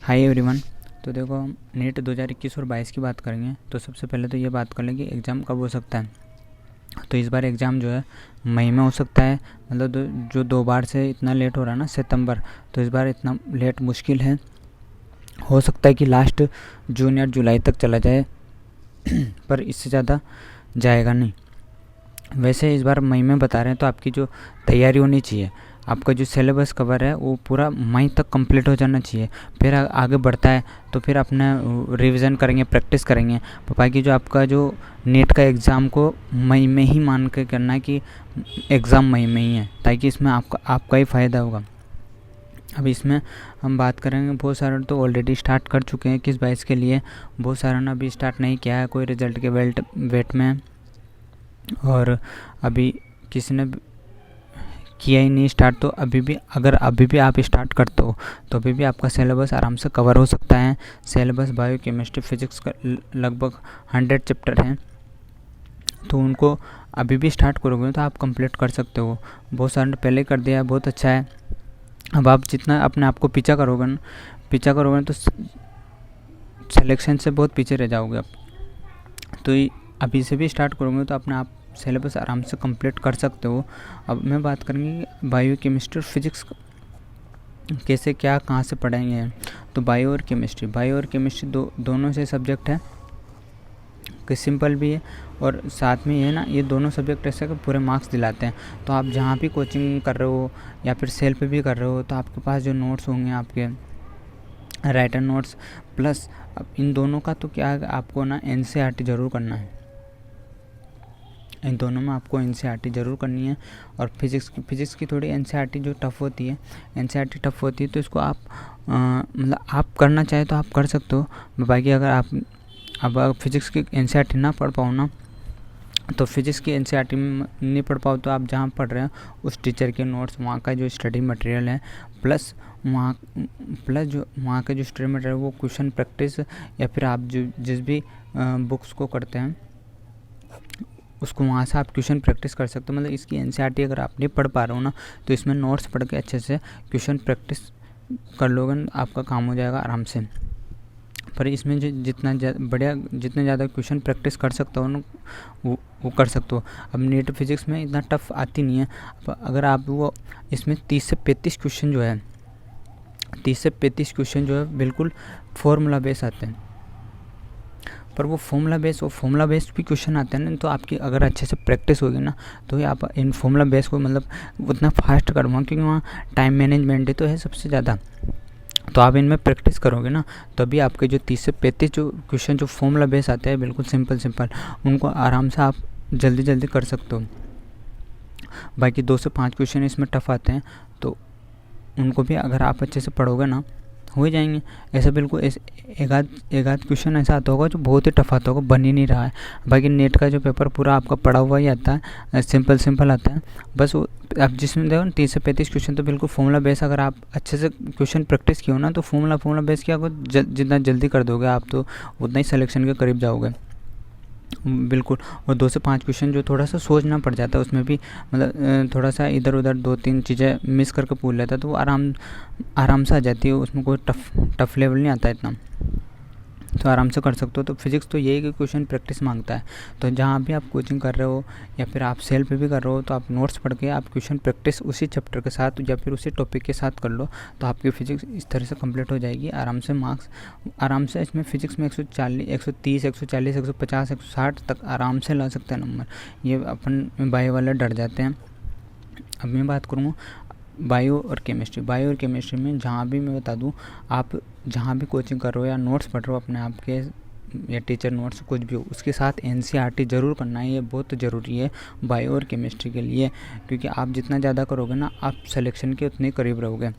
Hi everyone. तो देखो, हम नीट 2021 और 22 की बात करेंगे। तो सबसे पहले तो ये बात कर लें कि एग्ज़ाम कब हो सकता है। तो इस बार एग्ज़ाम जो है मई में हो सकता है। मतलब जो 2 बार से इतना लेट हो रहा है ना, सितंबर, तो इस बार इतना लेट मुश्किल है। हो सकता है कि लास्ट जून या जुलाई तक चला जाए पर इससे ज़्यादा जाएगा नहीं। वैसे इस बार मई में बता रहे हैं, तो आपकी जो तैयारी होनी चाहिए, आपका जो सिलेबस कवर है वो पूरा मई तक कंप्लीट हो जाना चाहिए। फिर आगे बढ़ता है तो फिर अपना रिवीजन करेंगे, प्रैक्टिस करेंगे। बाकी जो आपका जो नीट का एग्ज़ाम को मई में ही मान के करना है कि एग्ज़ाम मई में ही है, ताकि इसमें आपका ही फ़ायदा होगा। अब इसमें हम बात करेंगे, बहुत सारे तो ऑलरेडी स्टार्ट कर चुके हैं 21-22 के लिए, बहुत सारा ने अभी स्टार्ट नहीं किया है, कोई रिजल्ट के वेट में है, और अभी किसी ने किया ही नहीं स्टार्ट। तो अभी भी आप स्टार्ट करते हो तो अभी भी आपका सिलेबस आराम से कवर हो सकता है। सिलेबस बायो केमिस्ट्री फिजिक्स का लगभग 100 चैप्टर हैं, तो उनको अभी भी स्टार्ट करोगे तो आप कंप्लीट कर सकते हो। बहुत सारे पहले कर दिया है, बहुत अच्छा है। अब आप जितना अपने आप को पीछा करोगे तो सिलेक्शन से बहुत पीछे रह जाओगे आप। तो अभी से भी स्टार्ट करोगे तो अपने आप सिलेबस आराम से कंप्लीट कर सकते हो। अब मैं बात करेंगे बायो केमिस्ट्री और फिजिक्स कैसे क्या कहाँ से पढ़ाएंगे। तो बायो और केमिस्ट्री दोनों से सब्जेक्ट है कि सिंपल भी है, और साथ में ये ना, ये दोनों सब्जेक्ट ऐसे कि पूरे मार्क्स दिलाते हैं। तो आप जहाँ भी कोचिंग कर रहे हो या फिर सेल्फ भी कर रहे हो, तो आपके पास जो नोट्स होंगे, आपके राइटर नोट्स प्लस अब इन दोनों का तो क्या है, आपको ना NCERT ज़रूर करना है। इन दोनों में आपको NCERT ज़रूर करनी है। और फिज़िक्स की थोड़ी NCERT जो टफ़ होती है, तो इसको आप मतलब आप करना चाहे तो आप कर सकते हो। बाकी अगर आप फिज़िक्स की NCERT ना पढ़ पाओ ना, तो फिज़िक्स की NCERT में नहीं पढ़ पाओ, तो आप जहाँ पढ़ रहे हैं उस टीचर के नोट्स, वहाँ का जो स्टडी मटेरियल है, प्लस जो वहाँ का जो स्टडी मटेरियल, वो क्वेश्चन प्रैक्टिस, या फिर आप जो जिस भी बुक्स को करते हैं उसको वहाँ से आप क्वेश्चन प्रैक्टिस कर सकते हो। मतलब इसकी NCERT अगर आप नहीं पढ़ पा रहे हो ना, तो इसमें नोट्स पढ़ के अच्छे से क्वेश्चन प्रैक्टिस कर लोगे, आपका काम हो जाएगा आराम से। पर इसमें जितना ज़्यादा क्वेश्चन प्रैक्टिस कर सकते हो ना, वो कर सकते हो। अब नीट फिजिक्स में इतना टफ आती नहीं है। अगर आप वो इसमें 30 से 35 क्वेश्चन जो है बिल्कुल फॉर्मूला बेस आते हैं। पर वो फॉर्मूला बेस भी क्वेश्चन आते हैं ना, तो आपकी अगर अच्छे से प्रैक्टिस होगी ना, तो ही आप इन फॉर्मूला बेस को मतलब उतना फास्ट कर पाओगे, क्योंकि वहाँ टाइम मैनेजमेंट तो है सबसे ज़्यादा। तो आप इनमें प्रैक्टिस करोगे ना, तभी आपके जो 30 से 35 जो क्वेश्चन जो फॉर्मूला बेस आते हैं बिल्कुल सिंपल, उनको आराम से आप जल्दी कर सकते हो। बाकी 2 से 5 क्वेश्चन इसमें टफ आते हैं, तो उनको भी अगर आप अच्छे से पढ़ोगे ना, हो ही जाएंगे। ऐसा बिल्कुल एक आध क्वेश्चन ऐसा आता होगा जो बहुत ही टफ आता होगा, बन ही नहीं रहा है। बाकी नेट का जो पेपर पूरा आपका पढ़ा हुआ ही आता है, सिंपल आता है। बस वो आप जिसमें देखो ना 30 से 35 क्वेश्चन तो बिल्कुल फॉर्मूला बेस, अगर आप अच्छे से क्वेश्चन प्रैक्टिस किए हो ना, तो फॉर्मूला बेस क्या जितना जल्दी कर दोगे आप, तो उतना ही सिलेक्शन के करीब जाओगे बिल्कुल। और 2 से 5 क्वेश्चन जो थोड़ा सा सोचना पड़ जाता है, उसमें भी मतलब थोड़ा सा इधर उधर 2-3 चीज़ें मिस करके पूछ लेता है, तो वो आराम से आ जाती है। उसमें कोई टफ लेवल नहीं आता इतना, तो आराम से कर सकते हो। तो फिजिक्स तो यही कि क्वेश्चन प्रैक्टिस मांगता है। तो जहाँ भी आप कोचिंग कर रहे हो या फिर आप सेल्फ भी कर रहे हो, तो आप नोट्स पढ़ के आप क्वेश्चन प्रैक्टिस उसी चैप्टर के साथ या फिर उसी टॉपिक के साथ कर लो, तो आपकी फिजिक्स इस तरह से कंप्लीट हो जाएगी आराम से। मार्क्स आराम से इसमें फिजिक्स में 130, 140, 150, 160 तक आराम से ला सकते हैं नंबर। ये अपन बायो वाले डर जाते हैं। अब मैं बात करूँगा बायो और केमिस्ट्री में, जहाँ भी मैं बता दूँ, आप जहाँ भी कोचिंग कर रहे हो या नोट्स पढ़ रहे हो अपने आप के, या टीचर नोट्स कुछ भी हो, उसके साथ NCERT ज़रूर करना है। ये बहुत ज़रूरी है बायो और केमिस्ट्री के लिए, क्योंकि आप जितना ज़्यादा करोगे ना, आप सिलेक्शन के उतने करीब रहोगे।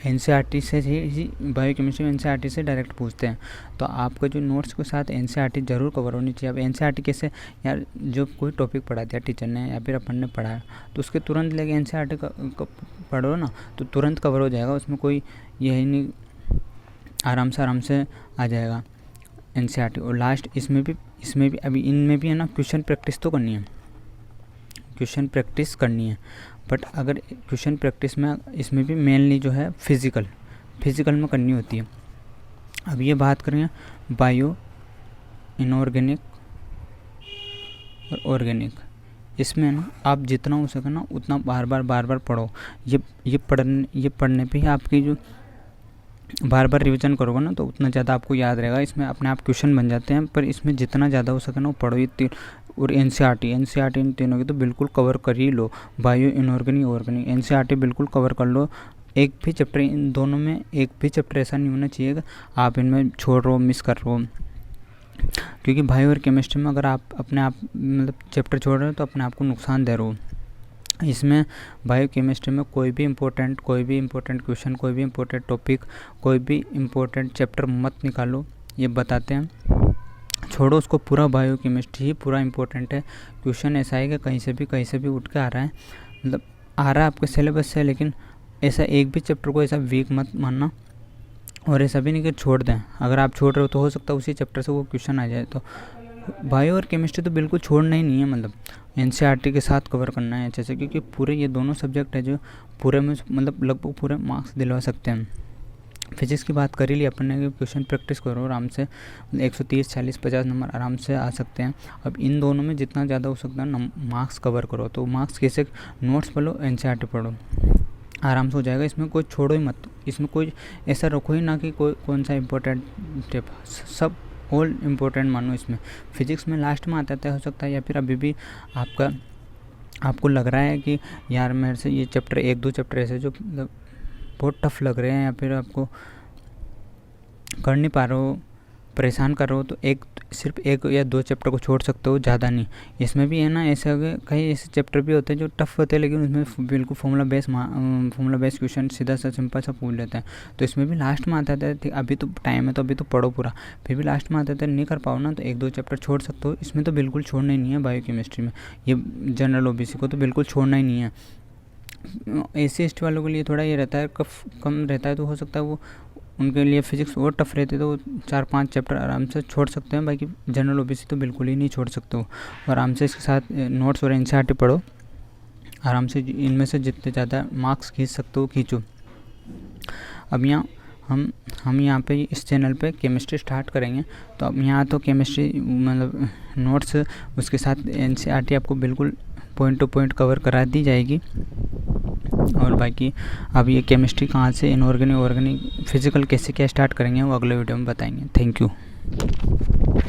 NCERT से ही बायो केमिस्ट्री में NCERT से डायरेक्ट पूछते हैं, तो आपके जो नोट्स के साथ NCERT ज़रूर कवर होनी चाहिए। अब NCERT कैसे, यार जो कोई टॉपिक पढ़ा दिया टीचर ने या फिर अपन ने पढ़ाया, तो उसके तुरंत लेके NCERT का पढ़ो ना, तो तुरंत कवर हो जाएगा। उसमें कोई यही नहीं, आराम से आ जाएगा NCERT। और लास्ट इसमें भी अभी इनमें भी है ना, क्वेश्चन प्रैक्टिस तो करनी है। बट अगर क्वेश्चन प्रैक्टिस में इसमें भी मेनली जो है फिज़िकल फिज़िकल में करनी होती है। अब ये बात करें बायो, इनऑर्गेनिक और ऑर्गेनिक, इसमें ना आप जितना हो सके ना उतना बार बार पढ़ो। ये पढ़ने पे ही आपकी जो बार बार रिवीजन करोगे ना तो उतना ज़्यादा आपको याद रहेगा। इसमें अपने आप क्वेश्चन बन जाते हैं, पर इसमें जितना ज़्यादा हो सके ना वो पढ़ो। ये और एनसीईआरटी इन तीनों की तो बिल्कुल कवर कर ही लो। बायो, इनऑर्गेनिक, ऑर्गेनिक, एनसीईआरटी बिल्कुल कवर कर लो। एक भी चैप्टर, इन दोनों में एक भी चैप्टर ऐसा नहीं होना चाहिए कि आप इनमें छोड़ रहे हो, मिस कर रहे हो। क्योंकि बायो और केमिस्ट्री में अगर आप अपने आप मतलब चैप्टर छोड़ रहे हो तो अपने आप को नुकसान दे रहे हो। इसमें बायो केमिस्ट्री में कोई भी इम्पोर्टेंट क्वेश्चन, कोई भी इम्पोर्टेंट टॉपिक, कोई भी इम्पोर्टेंट चैप्टर मत निकालो, ये बताते हैं। छोड़ो उसको, पूरा बायो केमिस्ट्री ही पूरा इम्पोर्टेंट है। क्वेश्चन ऐसा है कि कहीं से भी उठ के आ रहा है, मतलब आ रहा है आपके सिलेबस से, लेकिन ऐसा एक भी चैप्टर को ऐसा वीक मत मानना, और ऐसा भी नहीं कि छोड़ दें। अगर आप छोड़ रहे हो तो हो सकता है उसी चैप्टर से वो क्वेश्चन आ जाए। तो बायो और केमिस्ट्री तो बिल्कुल छोड़ना ही नहीं है, मतलब एनसीईआरटी के साथ कवर करना है अच्छे से, क्योंकि पूरे ये दोनों सब्जेक्ट है जो पूरे में मतलब लगभग पूरे मार्क्स दिलवा सकते हैं। फिजिक्स की बात कर ही ली अपन ने कि क्वेश्चन प्रैक्टिस करो आराम से, 130, 40, 50 नंबर आराम से आ सकते हैं। अब इन दोनों में जितना ज़्यादा हो सकता है मार्क्स कवर करो। तो मार्क्स कैसे, नोट्स पढ़ो, एनसीईआरटी पढ़ो, आराम से हो जाएगा। इसमें कोई छोड़ो ही मत, इसमें कोई ऐसा रखो ही ना कि कोई कौन सा इम्पोर्टेंट टिप, सब ऑल इम्पोर्टेंट मानो। इसमें फिजिक्स में लास्ट में आता हो सकता है, या फिर अभी भी आपको लग रहा है कि यार मेरे से ये चैप्टर, 1-2 चैप्टर ऐसे जो मतलब बहुत टफ लग रहे हैं, या फिर आपको कर नहीं पा रहे हो, परेशान कर रहे हो, तो सिर्फ 1 या 2 चैप्टर को छोड़ सकते हो, ज़्यादा नहीं। इसमें भी है ना ऐसे कई ऐसे चैप्टर भी होते हैं जो टफ होते हैं, लेकिन उसमें बिल्कुल फॉर्मूला बेस्ड क्वेश्चन सीधा सा सिंपल सा पूछ लेते हैं। तो इसमें भी लास्ट में आता है, अभी तो टाइम है तो अभी तो पढ़ो पूरा, फिर भी लास्ट में आता है नहीं कर पाओ ना तो 1-2 चैप्टर छोड़ सकते हो। इसमें तो बिल्कुल छोड़ना ही नहीं है बायो केमिस्ट्री में, ये जनरल ओबीसी को तो बिल्कुल छोड़ना ही नहीं है। SC/ST वालों के लिए थोड़ा ये रहता है, कम रहता है, तो हो सकता है वो उनके लिए फिजिक्स और टफ रहती है, तो वो 4-5 चैप्टर आराम से छोड़ सकते हैं। बाकी जनरल ओबीसी तो बिल्कुल ही नहीं छोड़ सकते हो। और आराम से इसके साथ नोट्स और एनसीईआरटी पढ़ो, आराम से इनमें से जितने ज़्यादा मार्क्स खींच सकते हो खींचो। अब यहाँ हम यहाँ पे इस चैनल पे केमिस्ट्री स्टार्ट करेंगे, तो अब यहाँ तो केमिस्ट्री मतलब नोट्स उसके साथ एनसीईआरटी आपको बिल्कुल पॉइंट टू पॉइंट कवर करा दी जाएगी। और बाकी अब ये केमिस्ट्री कहाँ से, इनऑर्गेनिक, ऑर्गेनिक, फिजिकल कैसे क्या स्टार्ट करेंगे वो अगले वीडियो में बताएंगे। Thank you.